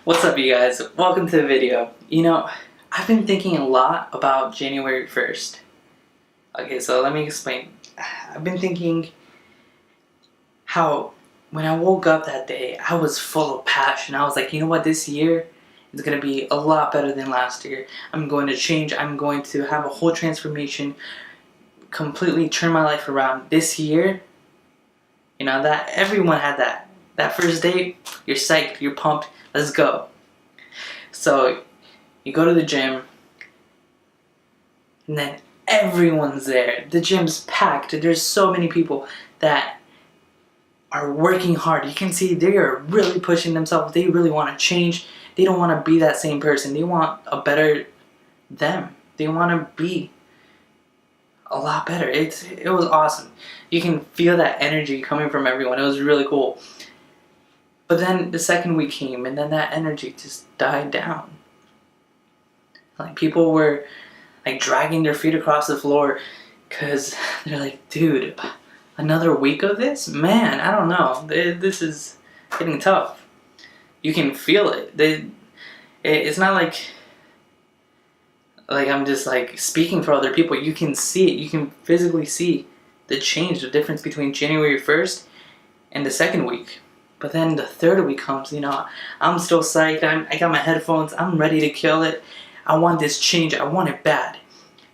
What's up, you guys? Welcome to the video. I've been thinking a lot about January 1st. Okay, so let me explain. I've been thinking how when I woke up that day, I was full of passion. I was like, you know what, this year is going to be a lot better than last year. I'm going to change. I'm going to have a whole transformation, completely turn my life around. This year, that everyone had that. That first day, you're psyched, you're pumped, let's go. So you go to the gym, and then everyone's there. The gym's packed. There's so many people that are working hard. You can see they are really pushing themselves. They really want to change. They don't want to be that same person. They want a better them. They want to be a lot better. It was awesome. You can feel that energy coming from everyone. It was really cool. But then the second week came, and then that energy just died down. Like, people were like dragging their feet across the floor because they're like, dude, another week of this? Man, I don't know. This is getting tough. You can feel it. It's not like I'm just like speaking for other people. You can see it. You can physically see the change, the difference between January 1st and the second week. But then the third week comes, I'm still psyched. I got my headphones. I'm ready to kill it. I want this change. I want it bad.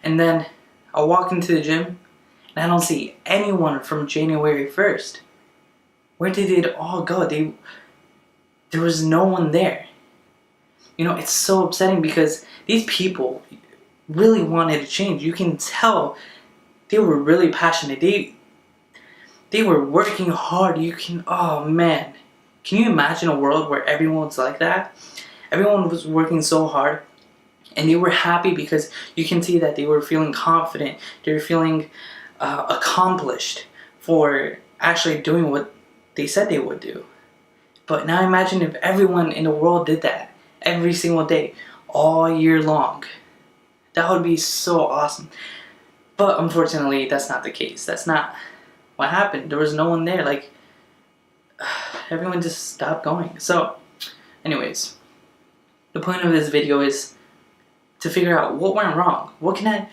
And then I walk into the gym and I don't see anyone from January 1st. Where did it all go? There was no one there. It's so upsetting because these people really wanted to change. You can tell they were really passionate. They were working hard. Oh man. Can you imagine a world where everyone's like that? Everyone was working so hard and they were happy because you can see that they were feeling confident. They were feeling accomplished for actually doing what they said they would do. But now imagine if everyone in the world did that every single day, all year long. That would be so awesome. But unfortunately, that's not the case. That's not what happened. There was no one there. Like, everyone just stopped going. So, anyways, the point of this video is to figure out what went wrong. What can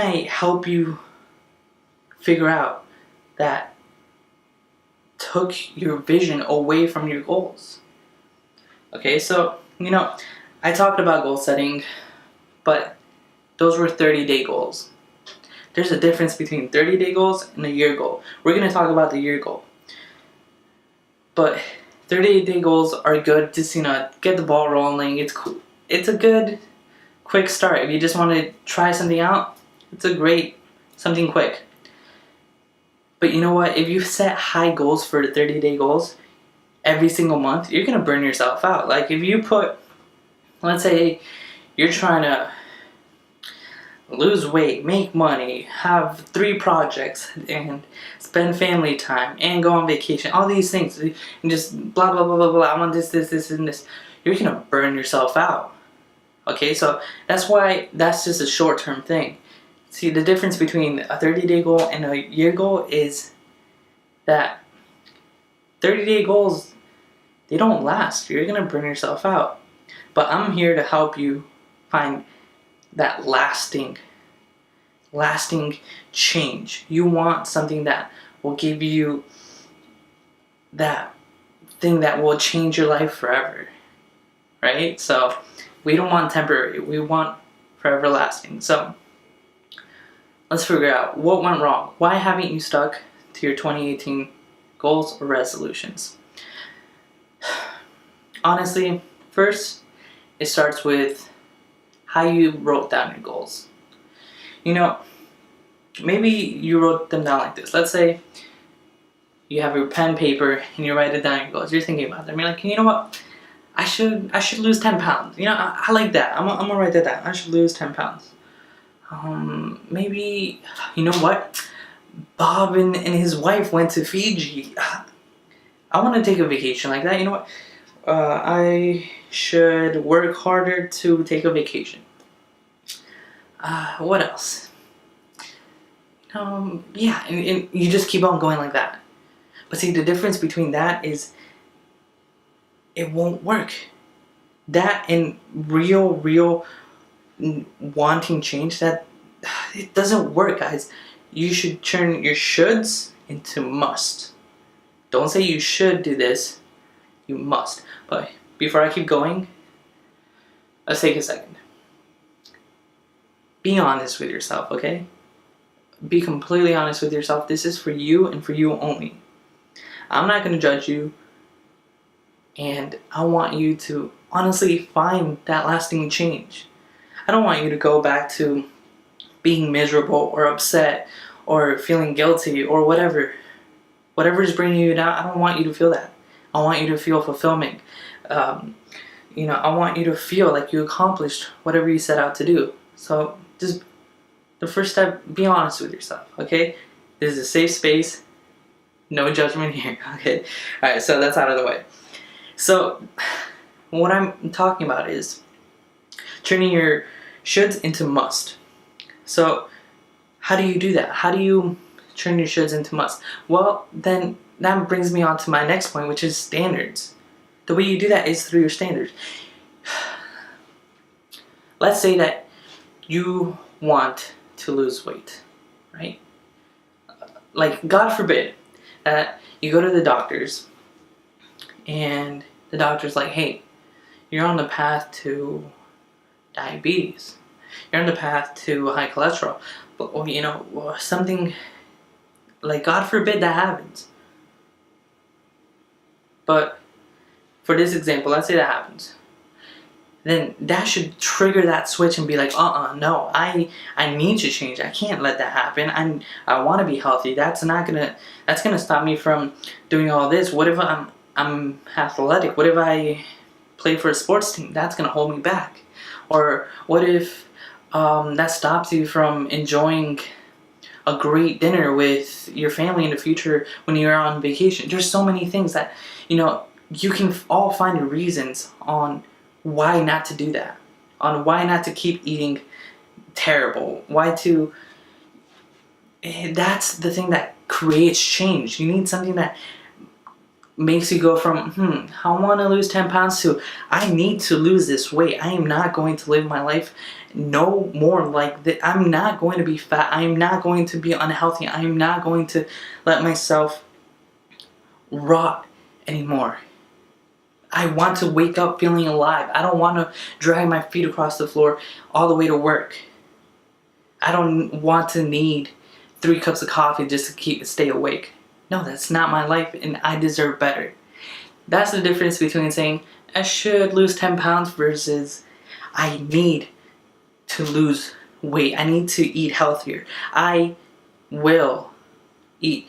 I help you figure out that took your vision away from your goals? Okay, so, I talked about goal setting, but those were 30-day goals. There's a difference between 30-day goals and a year goal. We're going to talk about the year goal. But 30-day goals are good. Just, get the ball rolling. It's cool. It's a good, quick start. If you just want to try something out, it's a great, something quick. But you know what? If you set high goals for 30-day goals every single month, you're going to burn yourself out. Like, if you put, let's say you're trying to lose weight, make money, have 3 projects, and spend family time, and go on vacation, all these things, and just blah, blah, blah, blah, blah, I want this, and this, you're going to burn yourself out. Okay, so that's why that's just a short-term thing. See, the difference between a 30-day goal and a year goal is that 30-day goals, they don't last. You're going to burn yourself out. But I'm here to help you find that lasting change. You want something that will give you that thing that will change your life forever, right? So we don't want temporary, we want forever lasting. So let's figure out what went wrong. Why haven't you stuck to your 2018 goals or resolutions? Honestly, first, it starts with how you wrote down your goals. Maybe you wrote them down like this. Let's say you have your pen, paper, and you write it down your goals. You're thinking about them. You're like, you know what? I should lose 10 pounds. I like that. I'm gonna write that down. I should lose 10 pounds. Maybe, you know what? Bob and his wife went to Fiji. I want to take a vacation like that. You know what? I should work harder to take a vacation. What else? Yeah, and you just keep on going like that. But see, the difference between that is it won't work. That and real wanting change, that it doesn't work, guys. You should turn your shoulds into must. Don't say you should do this, you must. But before I keep going, let's take a second. Be honest with yourself, okay? Be completely honest with yourself. This is for you and for you only. I'm not going to judge you, and I want you to honestly find that lasting change. I don't want you to go back to being miserable or upset or feeling guilty or whatever is bringing you down. I don't want you to feel that. I want you to feel fulfillment. I want you to feel like you accomplished whatever you set out to do. So just the first step, be honest with yourself, okay? This is a safe space. No judgment here, okay? Alright, so that's out of the way. So what I'm talking about is turning your shoulds into must. So how do you do that? How do you turn your shoulds into must? Well, then that brings me on to my next point, which is standards. The way you do that is through your standards. Let's say that you want to lose weight, right? Like, God forbid that you go to the doctors and the doctor's like, hey, you're on the path to diabetes. You're on the path to high cholesterol. But, something like, God forbid that happens. But for this example, let's say that happens. Then that should trigger that switch and be like, no, I need to change. I can't let that happen. I want to be healthy. That's gonna stop me from doing all this. What if I'm athletic? What if I play for a sports team? That's gonna hold me back. Or what if that stops you from enjoying a great dinner with your family in the future when you're on vacation? There's so many things that you can all find reasons on why not to do that, on why not to keep eating terrible, that's the thing that creates change. You need something that makes you go from, I want to lose 10 pounds to, I need to lose this weight. I am not going to live my life no more like that. I'm not going to be fat. I am not going to be unhealthy. I am not going to let myself rot anymore. I want to wake up feeling alive. I don't want to drag my feet across the floor all the way to work. I don't want to need 3 cups of coffee just to stay awake. No, that's not my life, and I deserve better. That's the difference between saying, I should lose 10 pounds versus I need to lose weight. I need to eat healthier. I will eat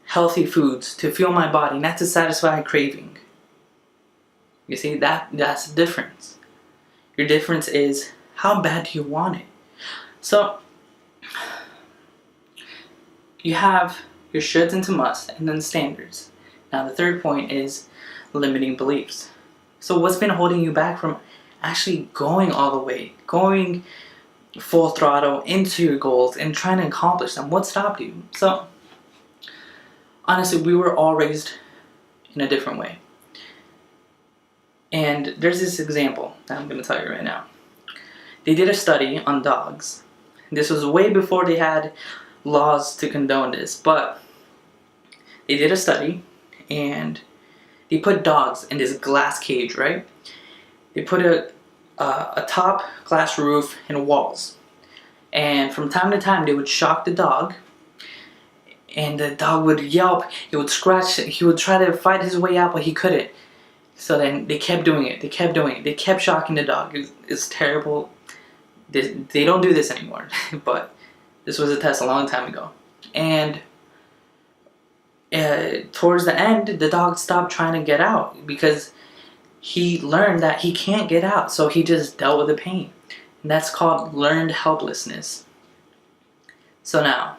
healthy foods to fuel my body, not to satisfy a craving. You see, that's the difference. Your difference is, how bad do you want it? So you have your shoulds into must, and then standards. Now the third point is limiting beliefs. So what's been holding you back from actually going all the way, going full throttle into your goals and trying to accomplish them? What stopped you? So honestly, we were all raised in a different way. And there's this example that I'm going to tell you right now. They did a study on dogs. This was way before they had laws to condone this, but they did a study and they put dogs in this glass cage, right? They put a top glass roof and walls. And from time to time, they would shock the dog, and the dog would yelp, he would scratch, he would try to fight his way out, but he couldn't. So then they kept doing it, they kept shocking the dog. It's terrible. They don't do this anymore, but this was a test a long time ago. And towards the end, the dog stopped trying to get out because he learned that he can't get out, so he just dealt with the pain. And that's called learned helplessness. So now,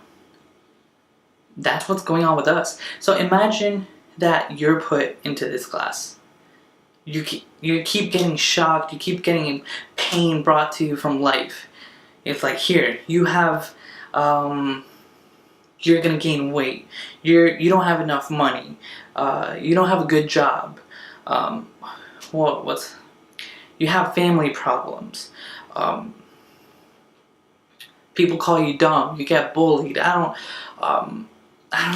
that's what's going on with us. So imagine that you're put into this class. You keep getting shocked, you keep getting pain brought to you from life. It's like, here, you have, you're gonna gain weight. You don't have enough money. You don't have a good job. um, what's you have family problems. People call you dumb. You get bullied. I don't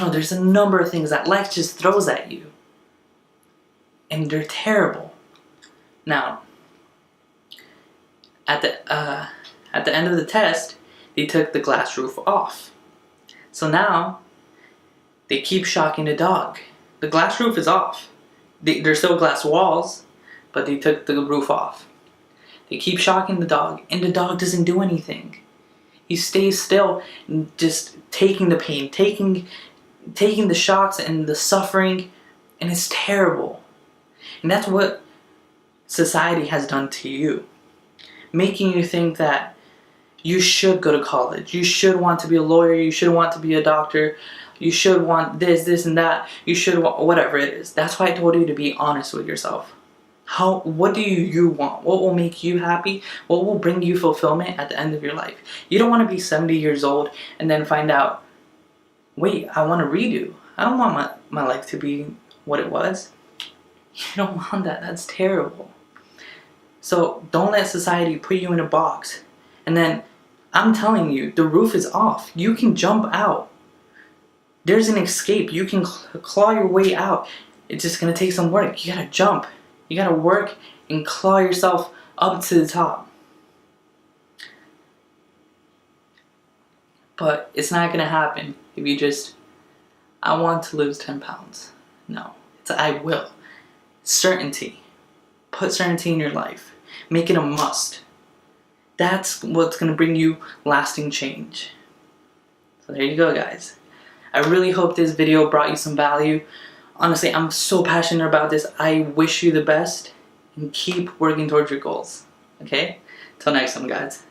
know. There's a number of things that life just throws at you, and they're terrible. Now, at the end of the test, they took the glass roof off. So now they keep shocking the dog. The glass roof is off. There's still glass walls, but they took the roof off. They keep shocking the dog, and the dog doesn't do anything. He stays still, and just taking the pain, taking the shocks and the suffering, and it's terrible. And that's what society has done to you, making you think that you should go to college, you should want to be a lawyer, you should want to be a doctor, you should want this, and that, you should want whatever it is. That's why I told you to be honest with yourself. What do you want? What will make you happy? What will bring you fulfillment at the end of your life? You don't want to be 70 years old and then find out, wait, I want to redo. I don't want my life to be what it was. You don't want that. That's terrible. So don't let society put you in a box. And then, I'm telling you, the roof is off. You can jump out. There's an escape. You can claw your way out. It's just going to take some work. You got to jump. You got to work and claw yourself up to the top. But it's not going to happen if you just, I want to lose 10 pounds. No. It's I will. Certainty. Put certainty in your life. Make it a must. That's what's going to bring you lasting change. So there you go, guys. I really hope this video brought you some value. Honestly, I'm so passionate about this. I wish you the best and keep working towards your goals. Okay? Till next time, guys.